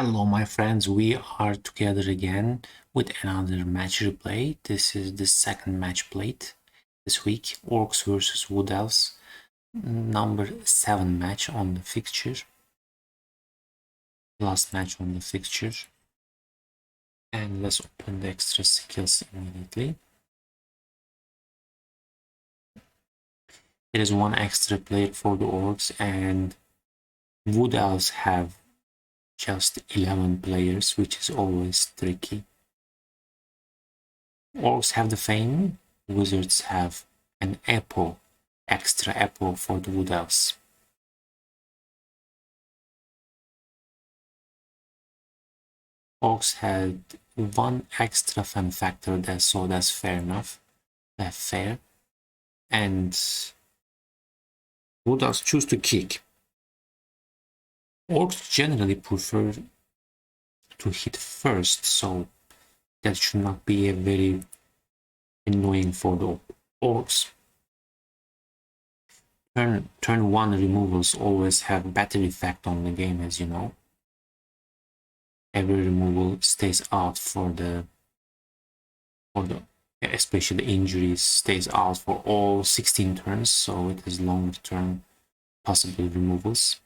Hello my friends, we are together again with another match replay. This is the second match played this week, Orcs versus Wood Elves, number 7 match on the fixture, last match on the fixture. And let's open the extra skills immediately. There is one extra player for the Orcs, and Wood Elves have just 11 players, which is always tricky. Orcs have the Fame, Wizards have an apple, extra apple for the Wood Elves. Orcs had one extra fun factor, so that's fair enough. That's fair. And Wood Elves choose to kick. Orcs generally prefer to hit first, so that should not be a very annoying for the Orcs. Turn 1 removals always have better effect on the game, as you know. Every removal stays out for the especially injuries, stays out for all 16 turns, so it is longer term possible removals.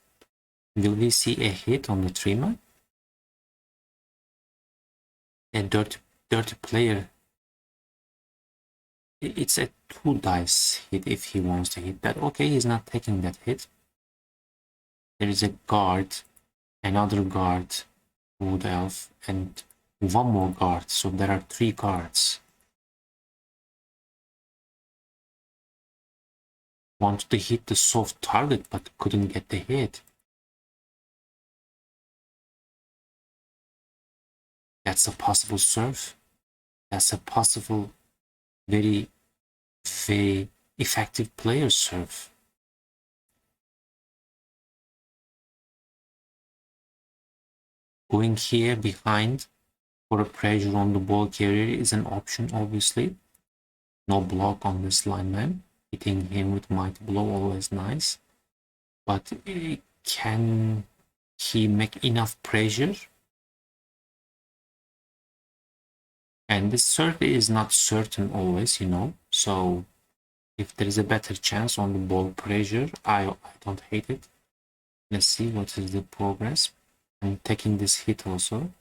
Will we see a hit on the Trima? A dirty player. It's a 2 dice hit if he wants to hit that. Okay, he's not taking that hit. There is a guard, another guard, Wood Elf, and one more guard, so there are 3 guards. Wanted to hit the soft target but couldn't get the hit. That's a possible serve. That's a possible very effective player serve. Going here behind for a pressure on the ball carrier is an option, obviously. No block on this lineman. Hitting him with mighty blow, always nice. But can he make enough pressure? And this serve is not certain always, you know. So if there is a better chance on the ball pressure, I don't hate it. Let's see what is the progress. I'm taking this hit also.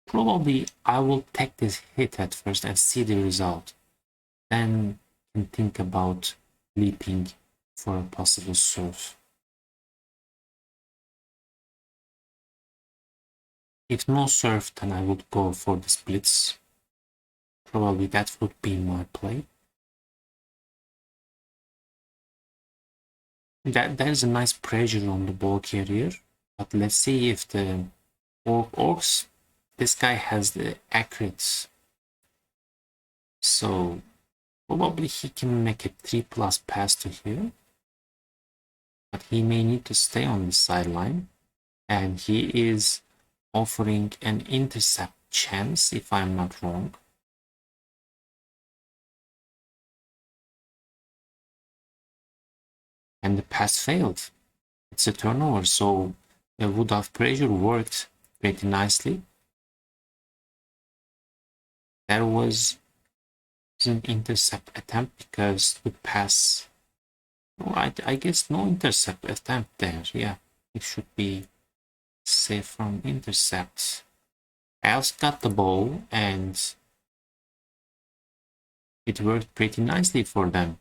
Probably I will take this hit at first and see the result. Then can think about leaping for a possible serve. If no serve, then I would go for the splits. Probably that would be my play. There's a nice pressure on the ball carrier, but let's see if the Orcs, this guy has the accurate, so probably he can make a 3+ pass to here, but he may need to stay on the sideline, and he is offering an intercept chance, if I'm not wrong. And the pass failed. It's a turnover, so the Wood Elf pressure worked pretty nicely. There was an intercept attempt because the pass, I guess no intercept attempt there. Yeah, it should be safe from intercept. Elves got the ball and it worked pretty nicely for them.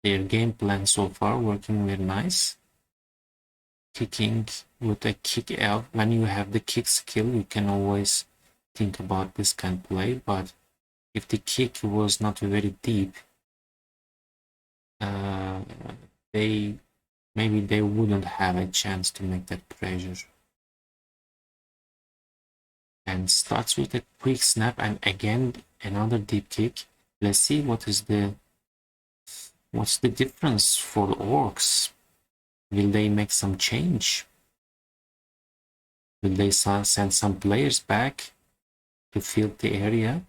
Their game plan so far working very nice. Kicking with a kick elf. When you have the kick skill, you can always think about this kind of play, but if the kick was not very deep, maybe they wouldn't have a chance to make that pressure. And starts with a quick snap, and again another deep kick. Let's see what's the difference for the Orcs. Will they make some change? Will they send some players back to fill the area?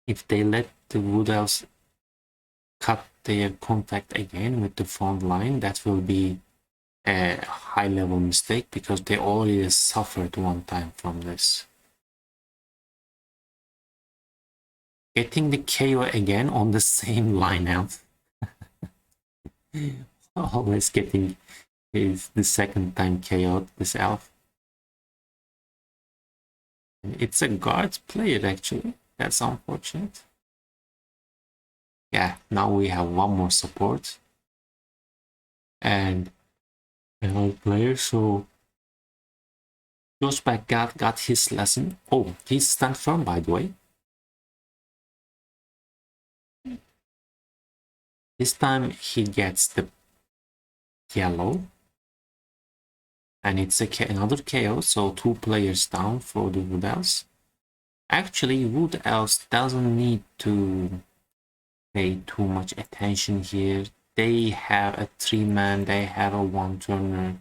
If they let the Wood Elves cut their contact again with the front line, that will be a high level mistake because they already suffered one time from this. Getting the KO again on the same lineup. Always getting is the second time KO'd this elf. And it's a guard player actually. That's unfortunate. Yeah, now we have one more support. And another player, so Joshback got his lesson. Oh, he's stand firm by the way. This time he gets the yellow. And it's another KO, so 2 players down for the Wood Elves. Actually, Wood Elves doesn't need to pay too much attention here. They have a 3-man, they have a 1-turner.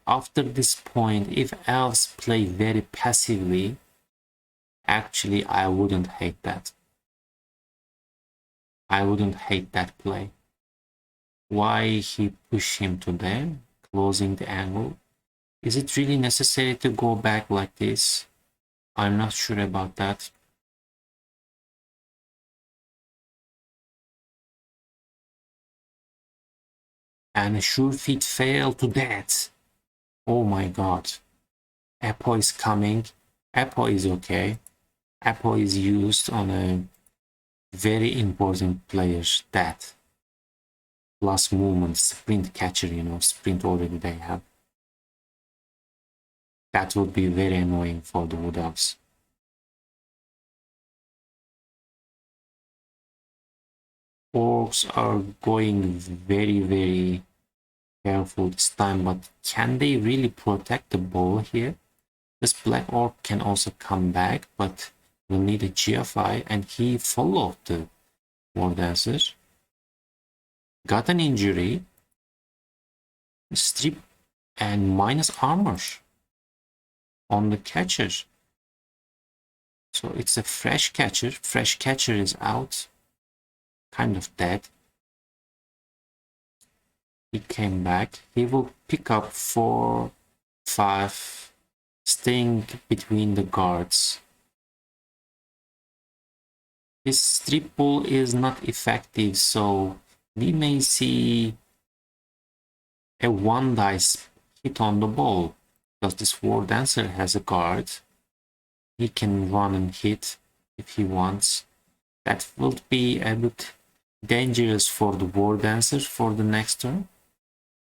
After this point, if Elves play very passively, actually I wouldn't hate that. I wouldn't hate that play. Why he push him to there, closing the angle? Is it really necessary to go back like this? I'm not sure about that. And a sure feet fail to that. Oh my god. Apo is coming. Apo is okay. Apo is used on a very important player, that. Plus movement, sprint catcher, you know, sprint already they have. That would be very annoying for the Wood Elves. Orcs are going very, very careful this time, but can they really protect the ball here? This Black Orc can also come back, but will need a GFI, and he followed the War Dancer. Got an injury. Strip and minus armor on the catcher. So it's a fresh catcher. Fresh catcher is out. Kind of dead. He came back. He will pick up 4, 5, staying between the guards. His strip pull is not effective, so we may see a 1 dice hit on the ball, because this War Dancer has a guard. He can run and hit if he wants. That will be a bit dangerous for the War Dancer for the next turn.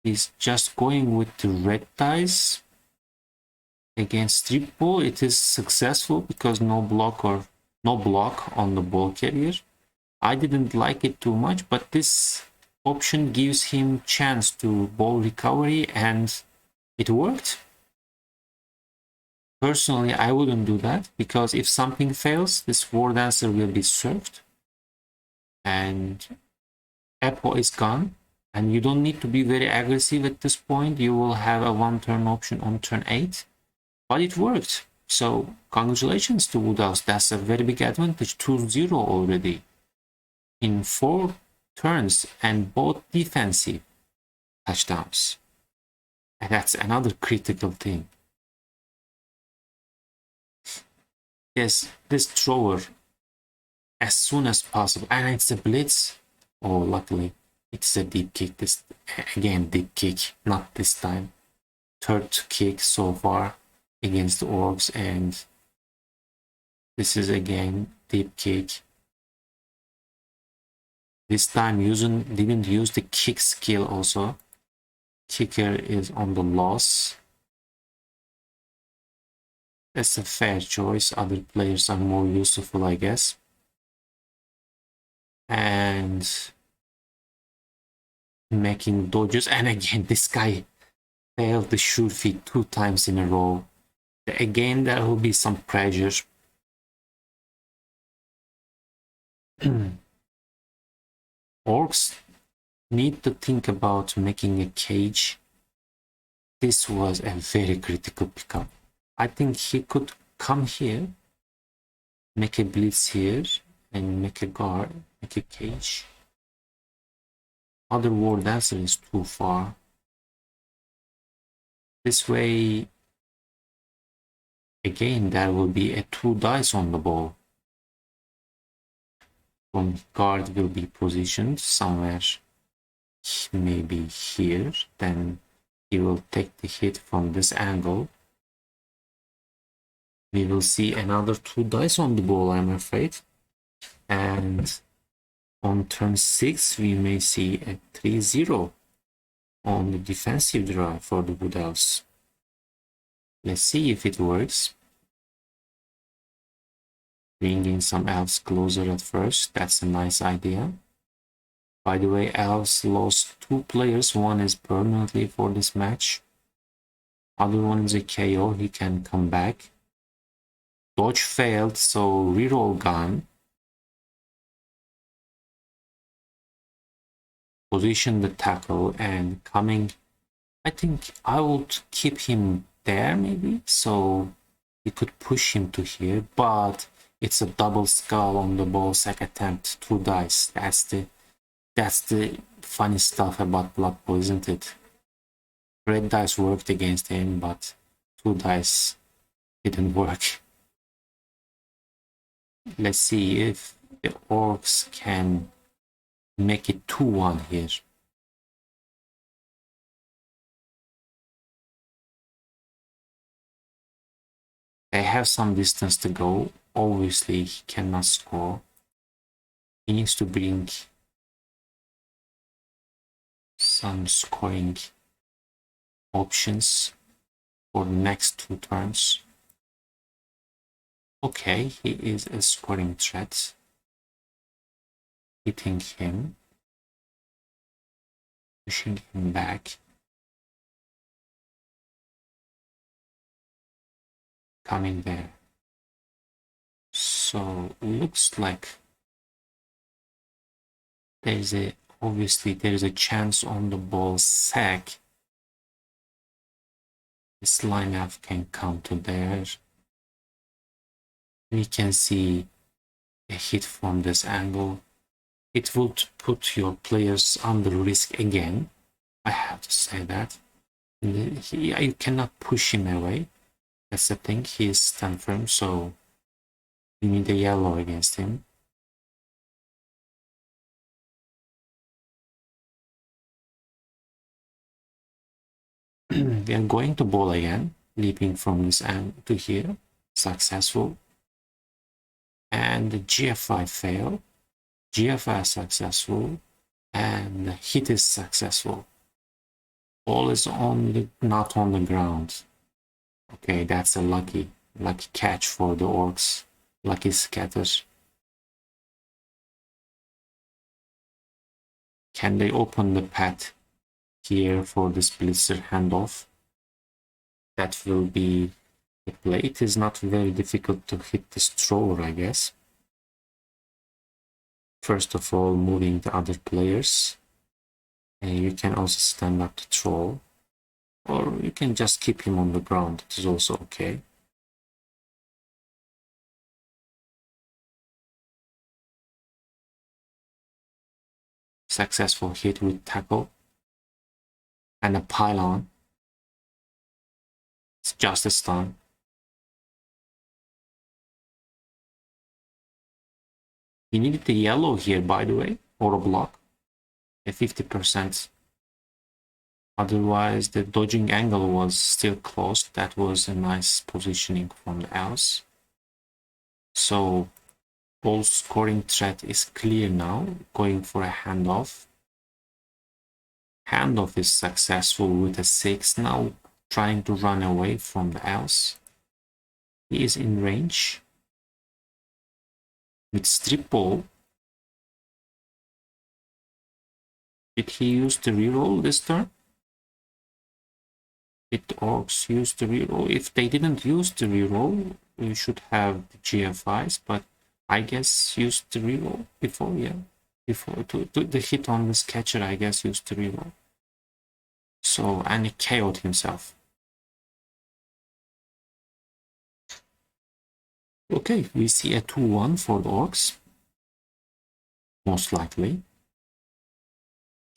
He's just going with the red dice against strip ball. It is successful because no block on the ball carrier. I didn't like it too much, but this option gives him chance to ball recovery, and it worked. Personally, I wouldn't do that, because if something fails, this War Dancer will be served and Apo is gone, and you don't need to be very aggressive at this point. You will have a 1-turn option on turn 8, but it worked. So congratulations to Wood Elves. That's a very big advantage. 2-0 already in 4 turns, and both defensive touchdowns. And that's another critical thing. Yes, this thrower as soon as possible, and it's a blitz. Oh, luckily it's a deep kick. This again, deep kick, not this time. 3rd kick so far against the Orcs, and this is again deep kick. This time didn't use the kick skill also. Kicker is on the loss. That's a fair choice. Other players are more useful, I guess. And making dodges, and again this guy failed the sure feet 2 times in a row. Again, there will be some pressure. Orcs need to think about making a cage. This was a very critical pickup. I think he could come here, make a blitz here, and make a guard, make a cage. Other War Dancer is too far. This way, again, there will be a 2 dice on the ball. One guard will be positioned somewhere, maybe here. Then he will take the hit from this angle. We will see another 2 dice on the ball, I'm afraid. And on turn 6, we may see a 3-0 on the defensive drive for the Wood Elves. Let's see if it works. Bringing some elves closer at first, that's a nice idea. By the way, elves lost 2 players, one is permanently for this match. Other one is a KO, he can come back. Dodge failed, so reroll gone. Position the tackle and coming. I think I would keep him there maybe, so we could push him to here, but it's a double skull on the ball sack attempt, 2 dice. That's the funny stuff about Blood Bowl, isn't it? Red dice worked against him, but 2 dice didn't work. Let's see if the Orcs can make it 2-1 here. They have some distance to go. Obviously, he cannot score. He needs to bring some scoring options for the next 2 turns. Okay, he is a scoring threat. Hitting him. Pushing him back. Coming there. So looks like obviously there's a chance on the ball sack. This lineup can come to there. We can see a hit from this angle. It would put your players under risk again. I have to say that. You cannot push him away. That's the thing. He is stand firm, so you need a yellow against him. We are going to ball again, leaping from this angle to here. Successful. And the GFI fail. GFI successful. And the hit is successful. Ball is not on the ground. Okay, that's a lucky catch for the Orcs. Lucky scatter. Can they open the path here for this blitzer handoff? That will be the play. It is not very difficult to hit this thrower, I guess. First of all, moving the other players. And you can also stand up the troll. Or you can just keep him on the ground. It is also okay. Successful hit with tackle. And a pylon. It's just a stun. You needed the yellow here, by the way, or a block. A 50%. Otherwise, the dodging angle was still closed. That was a nice positioning from the elves. So, ball scoring threat is clear now. Going for a handoff. Handoff is successful with a 6. Now trying to run away from the elves. He is in range. With strip ball. Did he use the reroll this turn? Did the Orcs use the reroll? If they didn't use the reroll, we should have the GFIs, but I guess used the reroll before, yeah. Before to the hit on this catcher, I guess used the reroll. So, and he KO'd himself. Okay, we see a 2-1 for the Orcs. Most likely.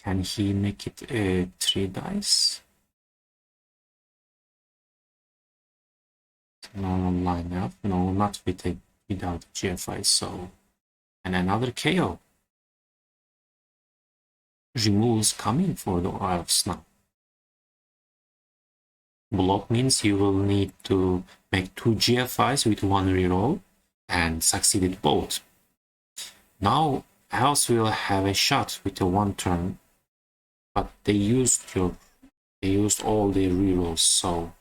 Can he make it 3 dice? normal lineup. No, not without GFI. So, and another KO. Removes coming for the elves now. Block means you will need to make 2 GFIs with 1 reroll and succeeded both. Now elves will have a shot with a 1 turn, but they used all their rerolls, so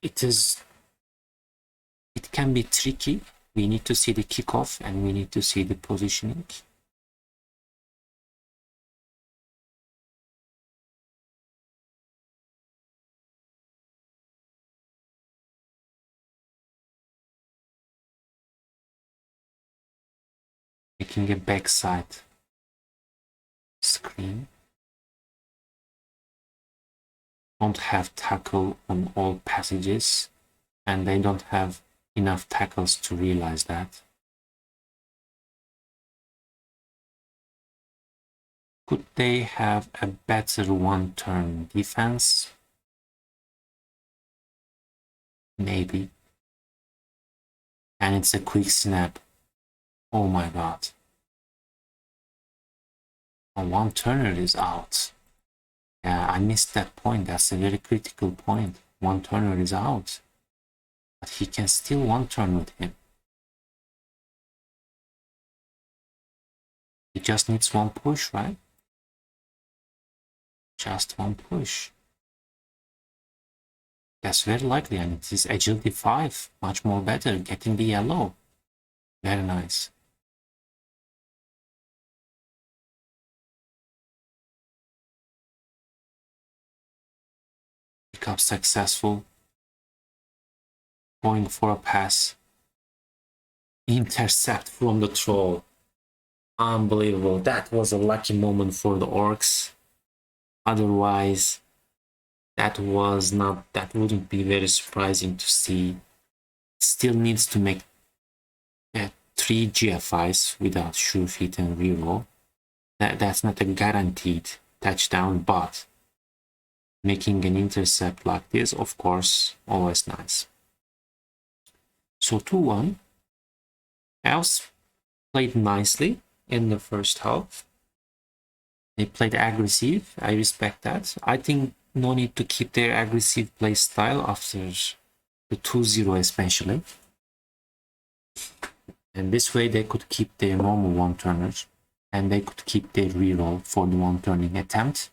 it can be tricky. We need to see the kickoff and we need to see the positioning. Making a backside screen. Don't have tackle on all passages, and they don't have enough tackles to realize that. Could they have a better 1-turn defense? Maybe. And it's a quick snap. Oh my god. A 1-turner is out. Yeah, I missed that point. That's a very critical point. 1-turner is out. But he can still 1-turn with him. He just needs 1 push, right? Just 1 push. That's very likely, and it is agility 5. Much more better, getting the yellow. Very nice. Pickup successful. Going for a pass. Intercept from the troll. Unbelievable. That was a lucky moment for the orcs. Otherwise, that wouldn't be very surprising to see. Still needs to make 3 GFIs without sure feet and reroll. That's not a guaranteed touchdown, but making an intercept like this, of course, always nice. So 2-1. Elves played nicely in the first half. They played aggressive. I respect that. I think no need to keep their aggressive play style after the 2-0 especially. And this way they could keep their normal 1-turners and they could keep their reroll for the 1-turning attempt.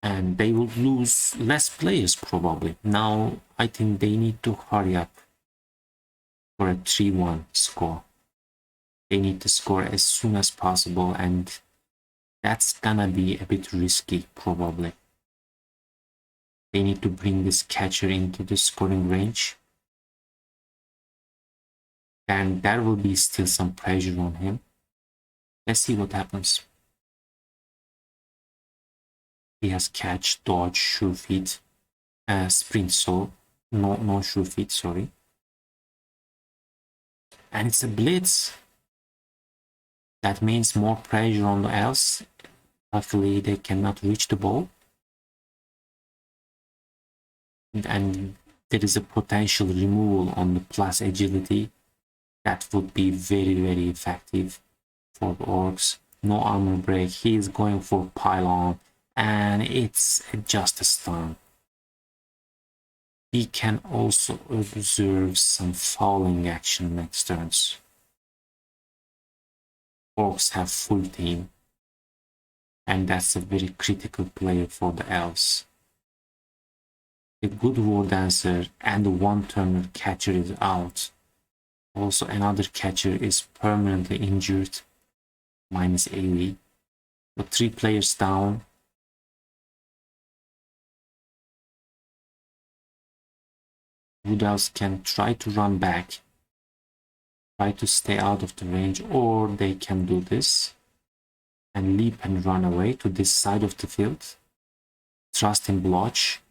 And they would lose less players probably. Now I think they need to hurry up for a 3-1 score. They need to score as soon as possible, and that's gonna be a bit risky probably. They need to bring this catcher into the scoring range, and there will be still some pressure on him. Let's see what happens. He has catch, dodge, sure feet, sprint, so no sure feet, sorry. And it's a blitz. That means more pressure on the elves. Luckily, they cannot reach the ball. And there is a potential removal on the plus agility. That would be very, very effective for the orcs. No armor break. He is going for pylon. And it's just a stun. We can also observe some fouling action next turns. Orcs have full team, and that's a very critical player for the elves. A good war dancer and the 1-turner catcher is out. Also another catcher is permanently injured, minus AV. So 3 players down. Wood elves can try to run back, try to stay out of the range, or they can do this and leap and run away to this side of the field. Trust in blotch.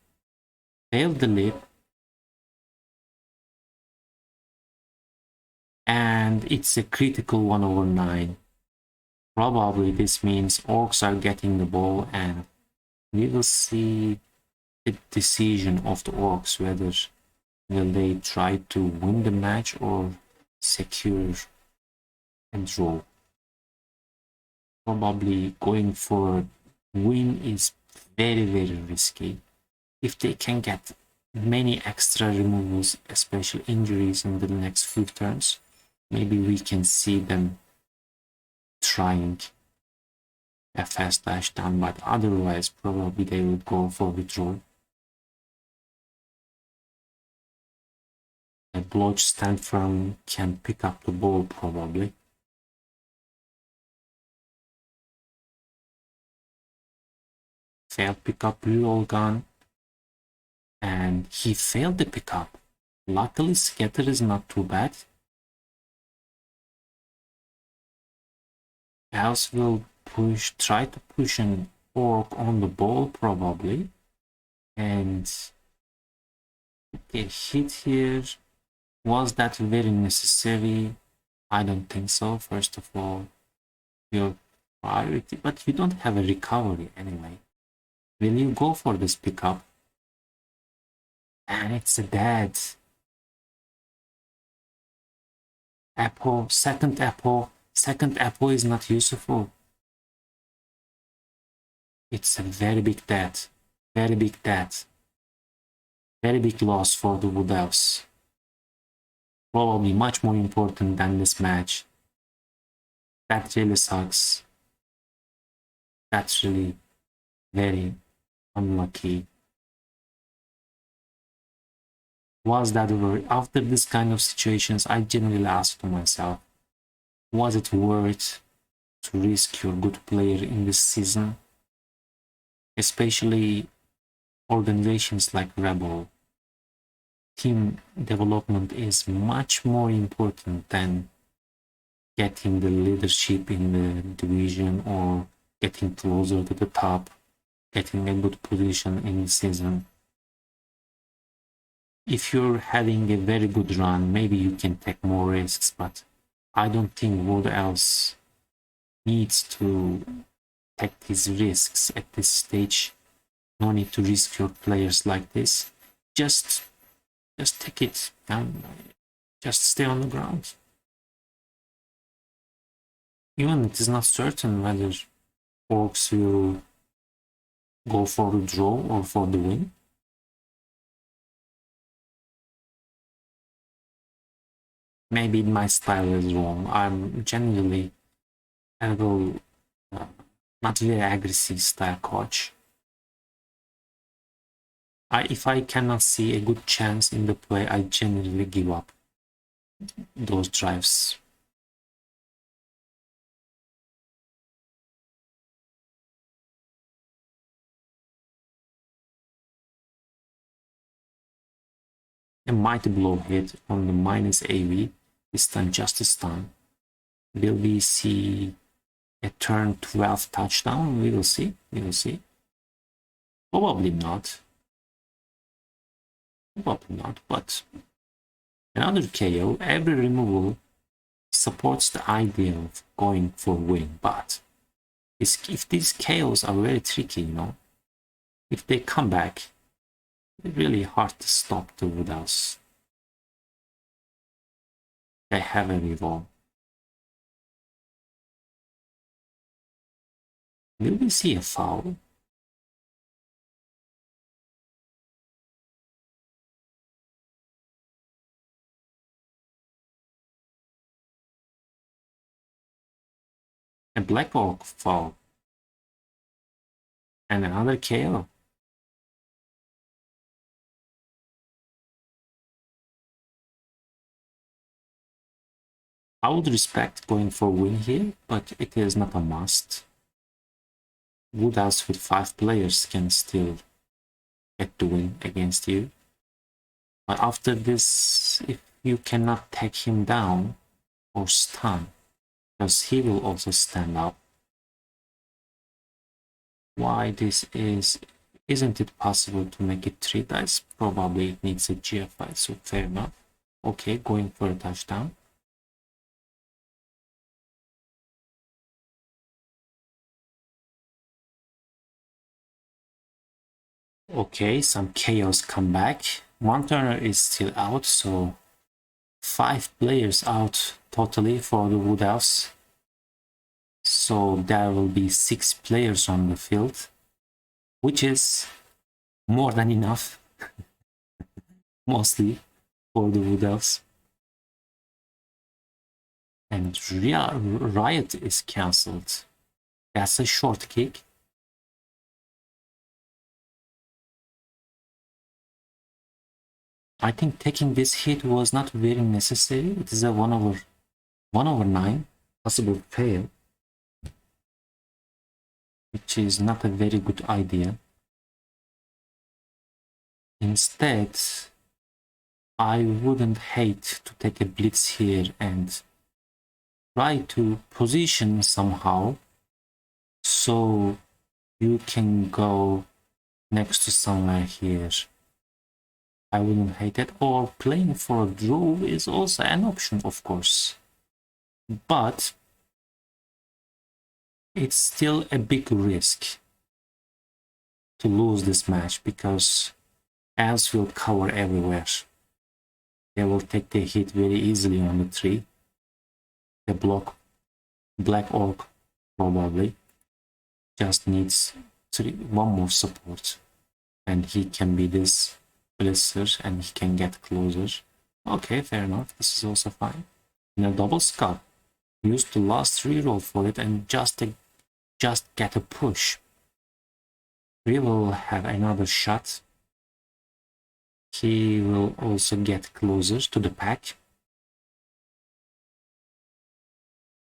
Fail the leap. And it's a critical 1/9. Probably this means orcs are getting the ball, and we will see the decision of the orcs, whether will they try to win the match or secure a draw. Probably going for a win is very, very risky. If they can get many extra removals, especially injuries in the next few turns, maybe we can see them trying a fast dash down, but otherwise probably they would go for withdrawal. A block stand firm can pick up the ball probably. Failed pickup reroll gun, and he failed the pickup. Luckily scatter is not too bad. Else will try to push an orc on the ball probably, and get hit here. Was that very necessary? I don't think so. First of all, your priority, but you don't have a recovery anyway. Will you go for this pickup? And it's a dead. Apple, second apple is not useful. It's a very big dead. Very big dead. Very big loss for the Wood Elves. Probably much more important than this match. That really sucks. That's really very unlucky. Was that worth? After this kind of situations, I generally ask to myself, was it worth to risk your good player in this season? Especially organizations like REBBL. Team development is much more important than getting the leadership in the division or getting closer to the top, getting a good position in the season. If you're having a very good run, maybe you can take more risks, but I don't think Wood Elves needs to take these risks at this stage. No need to risk your players like this. Just take it down. Just stay on the ground. Even it is not certain whether orcs will go for the draw or for the win. Maybe my style is wrong. I'm generally a little not very aggressive style coach. If I cannot see a good chance in the play, I generally give up those drives. A mighty blow hit on the minus AV, this time just a stun. Will we see a turn 12 touchdown? We will see. We will see. Probably not. Probably not, but another KO. Every removal supports the idea of going for win, but if these KOs are very tricky, you know, if they come back, it's really hard to stop the Wood Elves. They have a revolve. Will we see a foul? A Black Orc foul. And another KO. I would respect going for win here, but it is not a must. Wood Elves with 5 players can still get the win against you. But after this, if you cannot take him down or stun, because he will also stand up. Why this isn't it possible to make it 3 dice? Probably it needs a GFI, so fair enough. Okay, going for a touchdown. Okay, some chaos come back. One turner is still out, so 5 players out totally for the Wood Elves. So there will be 6 players on the field, which is more than enough, mostly for the Wood Elves. And Riot is cancelled. That's a short kick. I think taking this hit was not very necessary. It is a 1/9 possible fail, which is not a very good idea. Instead, I wouldn't hate to take a blitz here and try to position somehow so you can go next to somewhere here. I wouldn't hate it. Or playing for a draw is also an option, of course. But it's still a big risk to lose this match because elves will cover everywhere. They will take the hit very easily on the tree. The black orc probably just needs one more support, and he can be this blitzer and he can get closer. Okay, fair enough. This is also fine. In a double scuff, use the last reroll for it and just get a push. We will have another shot. He will also get closer to the pack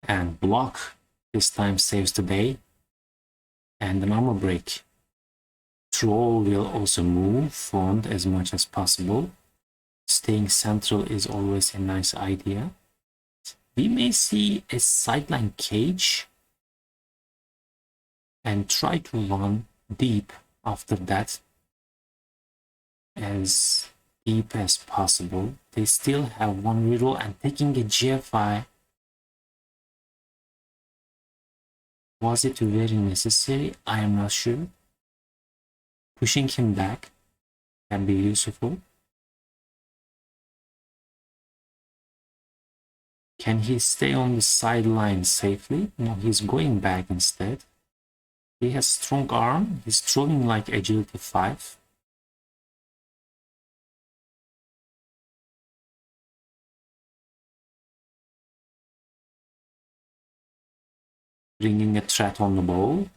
and block. This time saves the day. And an armor break. Troll will also move front as much as possible. Staying central is always a nice idea. We may see a sideline cage and try to run deep after that, as deep as possible. They still have one reroll, and taking a GFI, was it very necessary? I am not sure. Pushing him back can be useful. Can he stay on the sideline safely? No, he's going back instead. He has strong arm. He's throwing like agility 5. Bringing a threat on the ball.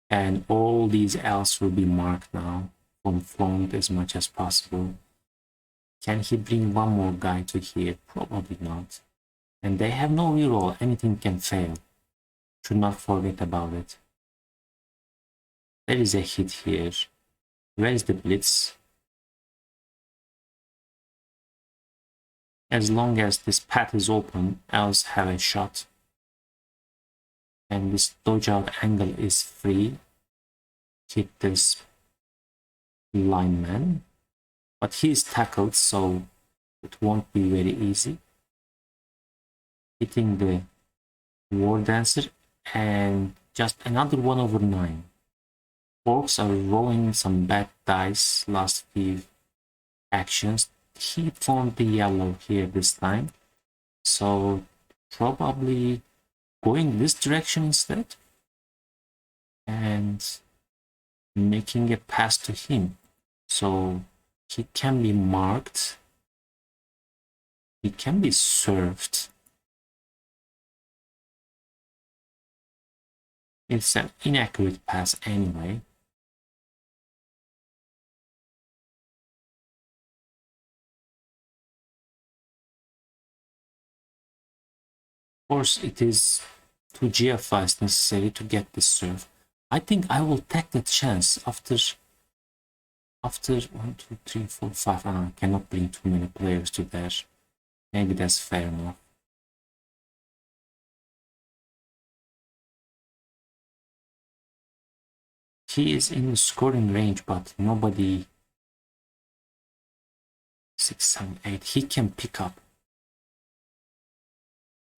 And all these elves will be marked now from front as much as possible. Can he bring one more guy to here? Probably not. And they have no reroll. Anything can fail. Should not forget about it. There is a hit here. Where is the blitz? As long as this path is open, elves have a shot. And this dodge out angle is free. Hit this lineman. But he is tackled, so it won't be very easy. Hitting the War Dancer and just another 1/9. Orcs are rolling some bad dice last few actions. He found the yellow here this time, so probably going this direction instead and making a pass to him, so he can be marked, he can be served. It's an inaccurate pass anyway. Of course, it is 2 GFIs necessary to get this serve. I think I will take the chance after 1, 2, 3, 4, 5. I cannot bring too many players to there. Maybe that's fair enough. He is in the scoring range, but nobody. 6, 7, 8. He can pick up.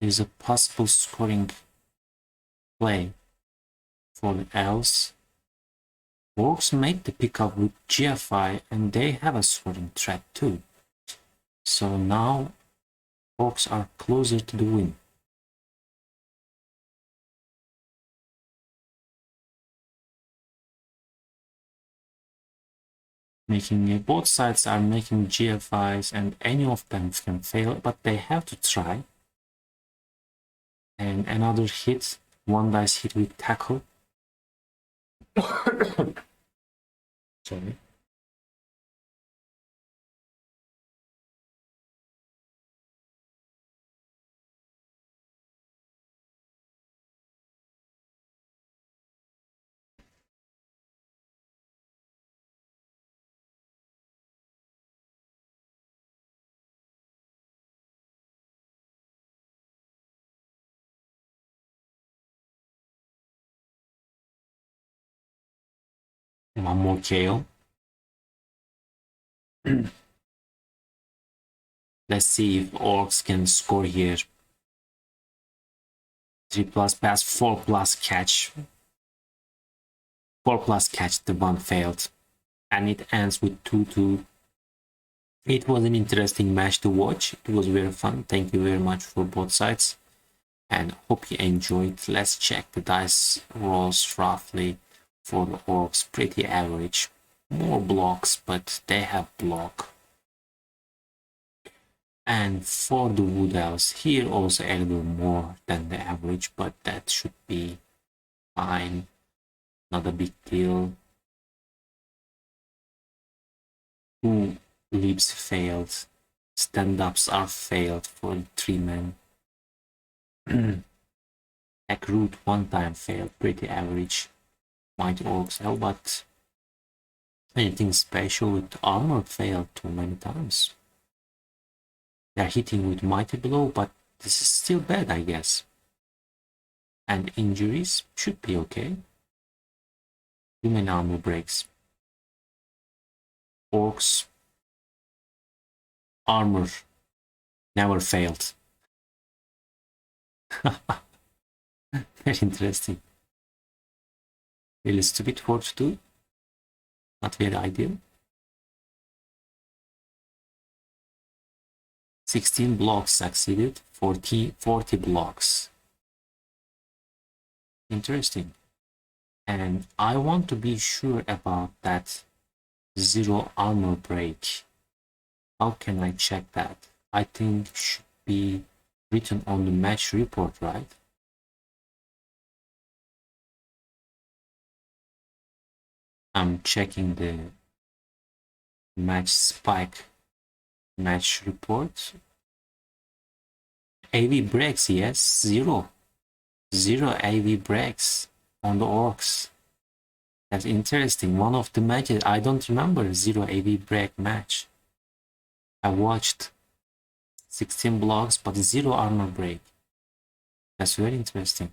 There's a possible scoring play for the elves. Orcs made the pickup with GFI and they have a certain threat too. So now Orcs are closer to the win. Both sides are making GFIs and any of them can fail, but they have to try. And another hit, one dice hit with tackle. Sorry. One more KO. Let's see if Orcs can score here. 3+ pass, 4+ catch. 4+ catch, the one failed. And it ends with 2-2. It was an interesting match to watch. It was very fun. Thank you very much for both sides. And hope you enjoyed. Let's check the dice rolls roughly for the Orcs. Pretty average. More blocks, but they have block. And for the Wood Elves, here also a little more than the average, but that should be fine. Not a big deal. 2 leaps failed. Stand-ups are failed for 3 men. Attack root 1 time failed, pretty average. Mighty Orcs hell, but anything special with armor failed too many times. They're hitting with mighty blow, but this is still bad, I guess. And injuries should be okay. Human armor breaks. Orcs armor never failed. Very interesting. Really stupid for to do. Not very ideal. 16 blocks succeeded, 40 blocks. Interesting. And I want to be sure about that 0 armor break. How can I check that? I think it should be written on the match report, right? I'm checking the match spike match report. AV breaks, yes, 0 AV breaks on the Orcs. That's interesting. One of the matches, I don't remember 0 AV break match. I watched 16 blocks, but 0 armor break. That's very interesting.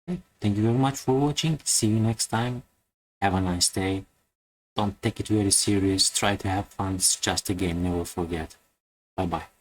Okay. Thank you very much for watching. See you next time. Have a nice day. Don't take it very serious. Try to have fun. It's just a game. Never forget. Bye bye.